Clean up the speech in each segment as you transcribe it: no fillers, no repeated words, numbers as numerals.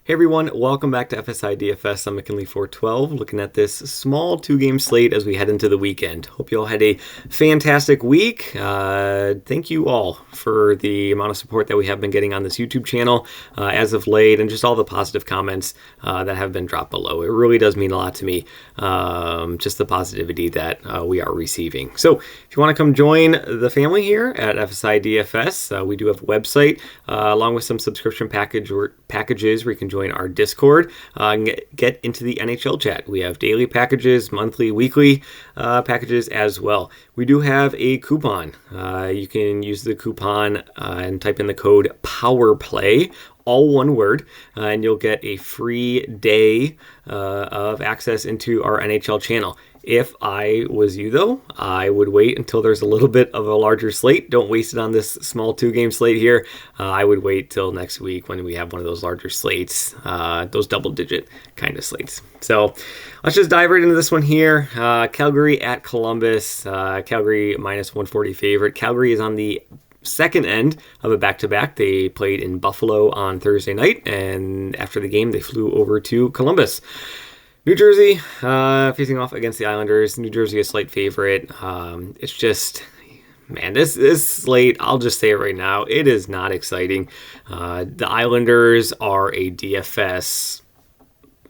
Hey everyone, welcome back to FSi DFS. I'm McKinley412, looking at this small two-game slate as we head into the weekend. Hope you all had a fantastic week. Thank you all for the amount of support that we have been getting on this YouTube channel as of late, and just all the positive comments that have been dropped below. It really does mean a lot to me, just the positivity that we are receiving. So if you want to come join the family here at FSi DFS, we do have a website along with some subscription packages where you can join our Discord and get into the NHL chat. We have daily packages, monthly, weekly packages as well. We do have a coupon. You can use the coupon and type in the code POWERPLAY, all one word, and you'll get a free day of access into our NHL channel. If I was you, though, I would wait until there's a little bit of a larger slate. Don't waste it on this small two-game slate here. I would wait till next week when we have one of those larger slates, those double-digit kind of slates. So let's just dive right into this one here. Calgary at Columbus. Calgary minus 140 favorite. Calgary is on the second end of a back-to-back. They played in Buffalo on Thursday night, and after the game, they flew over to Columbus. New Jersey facing off against the Islanders. New Jersey a slight favorite. It's just, man, this slate, I'll just say it right now, it is not exciting. The Islanders are a DFS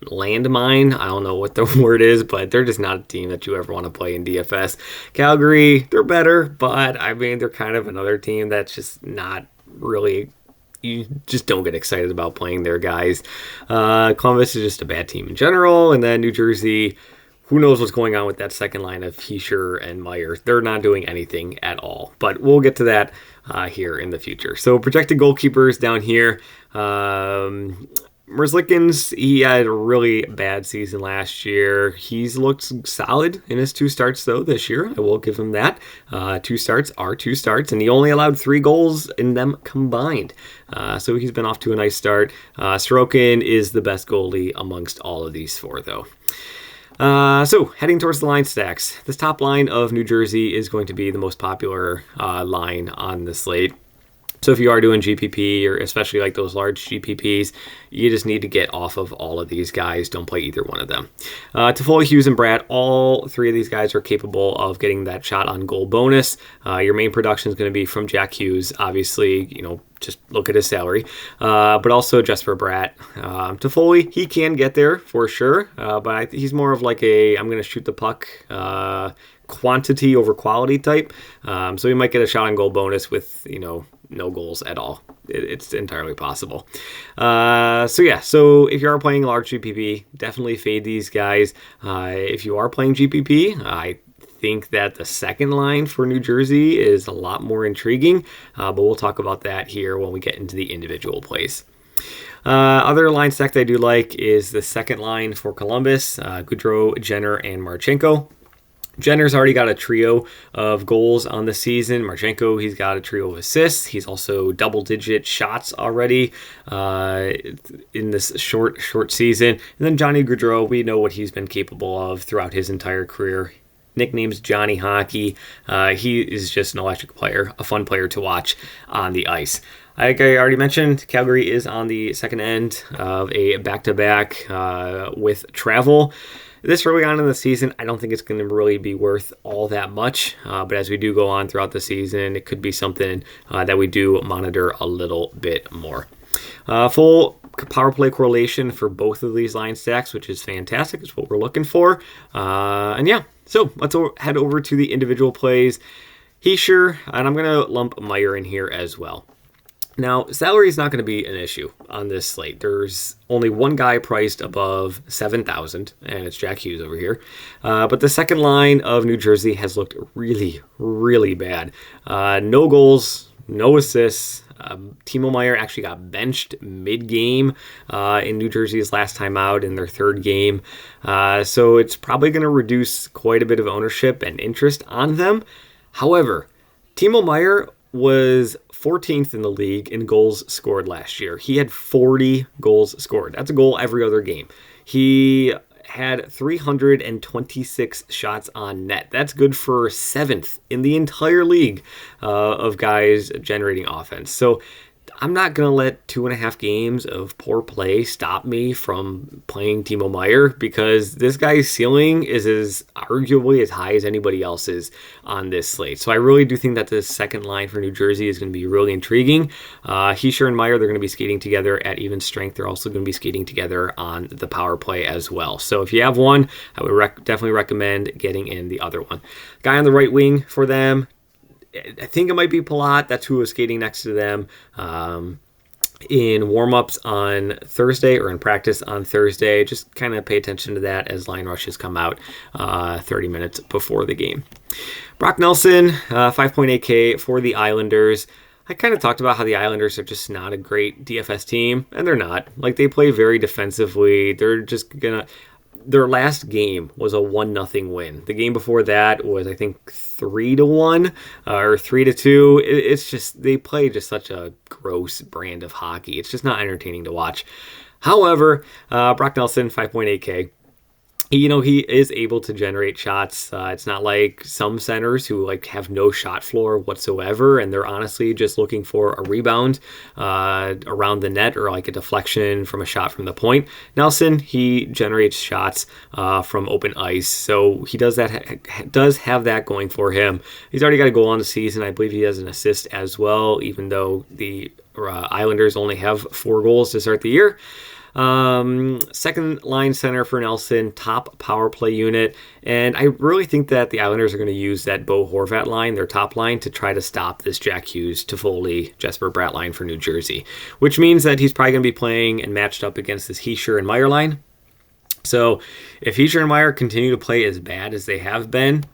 landmine. I don't know what the word is, but they're just not a team that you ever want to play in DFS. Calgary, they're better, but I mean, they're kind of another team that's just not really, you just don't get excited about playing their guys. Columbus is just a bad team in general. And then New Jersey, who knows what's going on with that second line of Hischier and Meyer. They're not doing anything at all. But we'll get to that here in the future. So projected goalkeepers down here. Merzlikins, he had a really bad season last year. He's looked solid in his two starts, though, this year. I will give him that. Two starts are two starts, and he only allowed 3 goals in them combined. So he's been off to a nice start. Sorokin is the best goalie amongst all of these 4, though. So heading towards the line stacks. This top line of New Jersey is going to be the most popular line on the slate. So if you are doing GPP, or especially like those large GPPs, you just need to get off of all of these guys. Don't play either one of them. Toffoli, Hughes, and Brad, all 3 of these guys are capable of getting that shot on goal bonus. Your main production is going to be from Jack Hughes. Obviously, just look at his salary. But also Jesper Bratt. Toffoli, he can get there for sure. But he's more of like I'm going to shoot the puck quantity over quality type. So he might get a shot on goal bonus with, no goals at all. It's entirely possible. So if you are playing large GPP, definitely fade these guys. If you are playing GPP, I think that the second line for New Jersey is a lot more intriguing, but we'll talk about that here when we get into the individual plays. Other line stack that I do like is the second line for Columbus, Gaudreau, Jenner, and Marchenko. Jenner's already got a trio of goals on the season. Marchenko, he's got a trio of assists. He's also double-digit shots already in this short season. And then Johnny Gaudreau, we know what he's been capable of throughout his entire career. Nicknames Johnny Hockey. He is just an electric player, a fun player to watch on the ice. Like I already mentioned, Calgary is on the second end of a back-to-back with travel. This early on in the season, I don't think it's going to really be worth all that much. But as we do go on throughout the season, it could be something that we do monitor a little bit more. Full power play correlation for both of these line stacks, which is fantastic. It's what we're looking for. So let's head over to the individual plays. Hischier, and I'm going to lump Meyer in here as well. Now, salary is not going to be an issue on this slate. There's only one guy priced above 7,000, and it's Jack Hughes over here. But the second line of New Jersey has looked really, really bad. No goals, no assists. Timo Meier actually got benched mid-game in New Jersey's last time out in their third game. So it's probably going to reduce quite a bit of ownership and interest on them. However, Timo Meier was 14th in the league in goals scored last year. He had 40 goals scored. That's a goal every other game. He had 326 shots on net. That's good for 7th in the entire league of guys generating offense. So I'm not going to let 2.5 games of poor play stop me from playing Timo Meier, because this guy's ceiling is arguably as high as anybody else's on this slate. So I really do think that the second line for New Jersey is going to be really intriguing. Hischier and Meier, they're going to be skating together at even strength. They're also going to be skating together on the power play as well. So if you have one, I would definitely recommend getting in the other one. Guy on the right wing for them, I think it might be Palat. That's who was skating next to them in warm-ups on Thursday, or in practice on Thursday. Just kind of pay attention to that as line rushes come out 30 minutes before the game. Brock Nelson, 5.8K for the Islanders. I kind of talked about how the Islanders are just not a great DFS team, and they're not. Like, they play very defensively. They're just going to... Their last game was a 1-0 win. The game before that was, I think, 3-1 or 3-2. It's just, they play just such a gross brand of hockey. It's just not entertaining to watch. However, Brock Nelson, 5.8K. He is able to generate shots. It's not like some centers who have no shot floor whatsoever, and they're honestly just looking for a rebound around the net, or a deflection from a shot from the point. Nelson, he generates shots from open ice, so he does have that going for him. He's already got a goal on the season. I believe he has an assist as well, even though the Islanders only have 4 goals to start the year. Second line center for Nelson, top power play unit. And I really think that the Islanders are going to use that Bo Horvat line, their top line, to try to stop this Jack Hughes, Toffoli, Jesper Bratt line for New Jersey, which means that he's probably going to be playing and matched up against this Hischier and Meier line. So if Hischier and Meier continue to play as bad as they have been,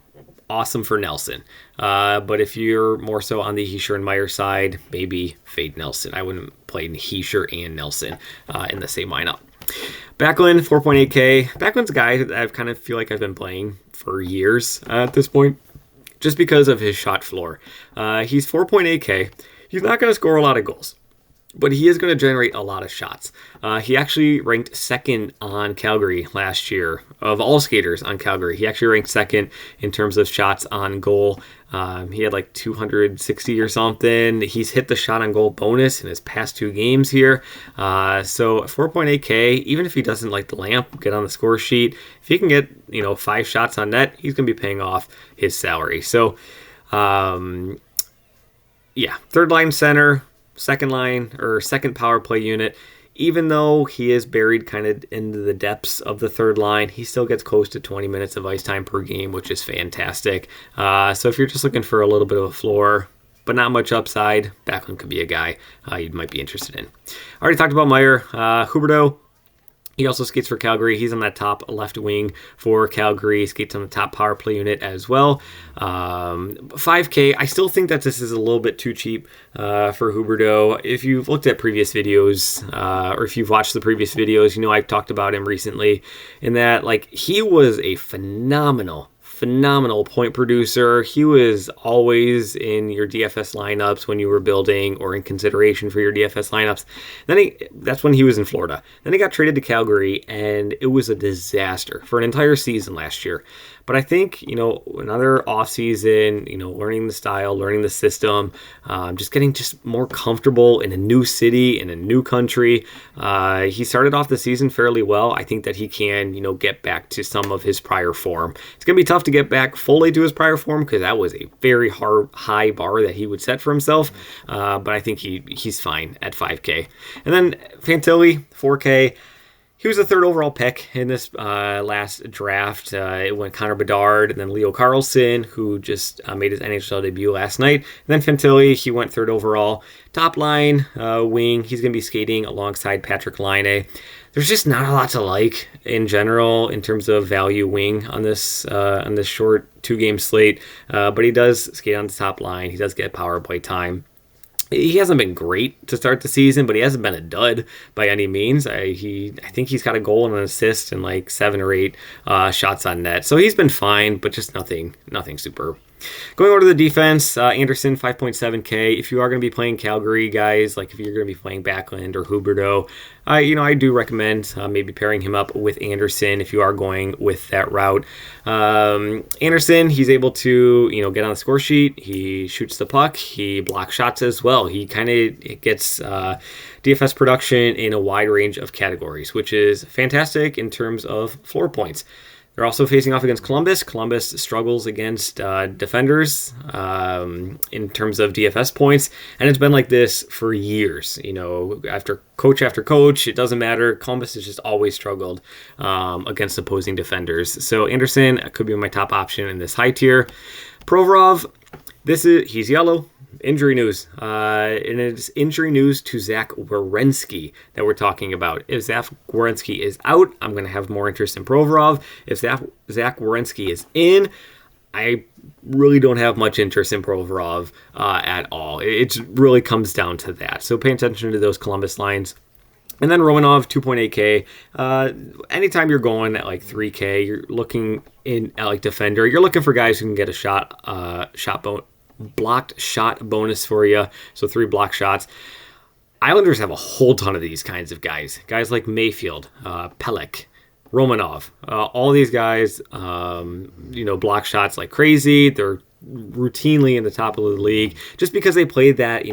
awesome for Nelson. But if you're more so on the Hischier and Meier side, maybe fade Nelson. I wouldn't play Hischier and Nelson in the same lineup. Backlund, 4.8K. Backlund's a guy that I kind of feel like I've been playing for years at this point, just because of his shot floor. He's 4.8K. He's not going to score a lot of goals, but he is going to generate a lot of shots. He actually ranked second on Calgary last year. Of all skaters on Calgary, he actually ranked second in terms of shots on goal. He had 260 or something. He's hit the shot on goal bonus in his past 2 games here. So 4.8K, even if he doesn't like the lamp, get on the score sheet, if he can get 5 shots on net, he's going to be paying off his salary. So third line center, second power play unit. Even though he is buried kind of into the depths of the third line, he still gets close to 20 minutes of ice time per game, which is fantastic. So if you're just looking for a little bit of a floor, but not much upside, Backlund could be a guy you might be interested in. I already talked about Meier. Huberdeau, he also skates for Calgary. He's on that top left wing for Calgary. He skates on the top power play unit as well. 5K, I still think that this is a little bit too cheap for Huberdeau. If you've looked at previous videos, or if you've watched the previous videos, I've talked about him recently, in that he was a phenomenal point producer. He was always in your DFS lineups when you were building, or in consideration for your DFS lineups. That's when he was in Florida. Then he got traded to Calgary, and it was a disaster for an entire season last year. But I think, another offseason, learning the style, learning the system, just getting more comfortable in a new city, in a new country. He started off the season fairly well. I think that he can, get back to some of his prior form. It's going to be tough to get back fully to his prior form, because that was a very high bar that he would set for himself. But I think he's fine at 5K. And then Fantilli, 4K. He was the 3rd overall pick in this last draft. It went Connor Bedard, and then Leo Carlson, who just made his NHL debut last night. And then Fantilli, he went 3rd overall. Top line wing, he's going to be skating alongside Patrick Laine. There's just not a lot to like in general in terms of value wing on this short 2-game slate. But he does skate on the top line. He does get power play time. He hasn't been great to start the season, but he hasn't been a dud by any means. I think he's got a goal and an assist and 7 or 8 shots on net. So he's been fine, but just nothing super Going over to the defense, Anderson 5.7K. If you are going to be playing Calgary, guys, like if you're going to be playing Backlund or Huberdeau, I do recommend maybe pairing him up with Anderson if you are going with that route. Anderson, he's able to get on the score sheet. He shoots the puck. He blocks shots as well. He kind of gets DFS production in a wide range of categories, which is fantastic in terms of floor points. They're also facing off against Columbus. Columbus struggles against defenders in terms of DFS points, and it's been like this for years. After coach, it doesn't matter. Columbus has just always struggled against opposing defenders. So Anderson could be my top option in this high tier. Provorov, he's yellow. Injury news. And it's injury news to Zach Werenski that we're talking about. If Zach Werenski is out, I'm going to have more interest in Provorov. If Zach Werenski is in, I really don't have much interest in Provorov at all. It really comes down to that. So pay attention to those Columbus lines. And then Romanov, 2.8K. Anytime you're going at like 3K, you're looking in at like defender. You're looking for guys who can get a blocked shot bonus for you. So 3 block shots. Islanders have a whole ton of these kinds of guys. Guys like Mayfield, Pelech, Romanov. All these guys, block shots like crazy. They're routinely in the top of the league just because they play that,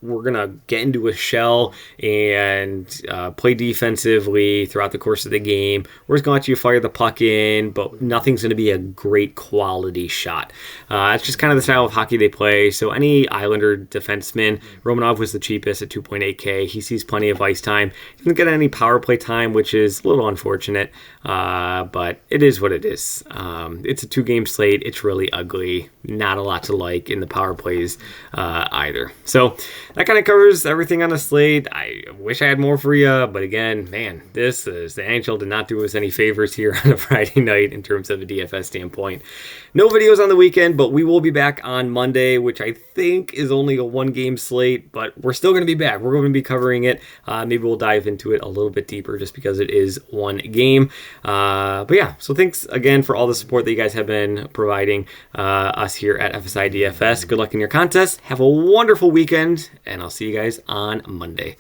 we're going to get into a shell and play defensively throughout the course of the game. We're just going to let you fire the puck in, but nothing's going to be a great quality shot. It's just kind of the style of hockey they play. So any Islander defenseman, Romanov was the cheapest at 2.8K. He sees plenty of ice time. He doesn't get any power play time, which is a little unfortunate, but it is what it is. It's a 2-game slate. It's really ugly. Not a lot to like in the power plays either. So that kind of covers everything on the slate. I wish I had more for you, but again, man, the NHL did not do us any favors here on a Friday night in terms of a DFS standpoint. No videos on the weekend, but we will be back on Monday, which I think is only a 1-game slate, but we're still going to be back. We're going to be covering it. Maybe we'll dive into it a little bit deeper just because it is 1 game. But yeah, so thanks again for all the support that you guys have been providing us here at FSi DFS. Good luck in your contest. Have a wonderful weekend, and I'll see you guys on Monday.